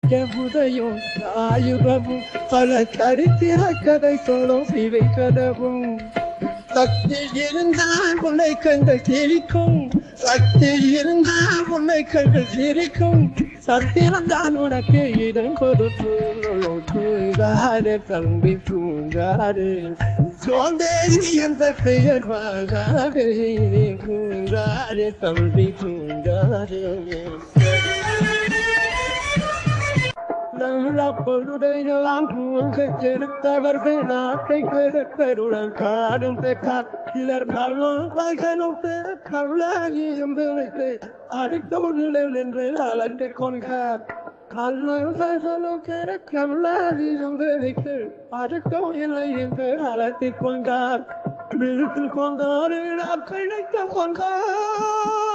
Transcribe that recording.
உதயம் ஆயுதமும் பல கருத்திர கதை சொல்லும் சிவை கதவும் சக்தி இருந்தால் உன்னை கண்கள் சிரிக்கும் சக்தி இருந்தால் உன்னை கண்கள் சிரிக்கும் சத்திரம்தான் உனக்கு இடம் கொடுத்து தூங்காரு தம்பி தூங்காரு சோந்தேரி என்ற பெயர் வாங்காரு தூங்காரு தம்பி தூங்காரு பொழுதையெல்லாம் பூங்கெடுத்தவர்கள் நாட்டை கருடன் காடும் சிலர் கல்லும் கல்லாகியும் அடுத்தவர்கள் என்று அலண்டு கொண்டார் கல்லும் கல்லாகியும் அடுத்தவன் இல்லை என்று அலட்டி கொண்டார் விழுத்து கொண்டார் கிடைத்த கொண்டார்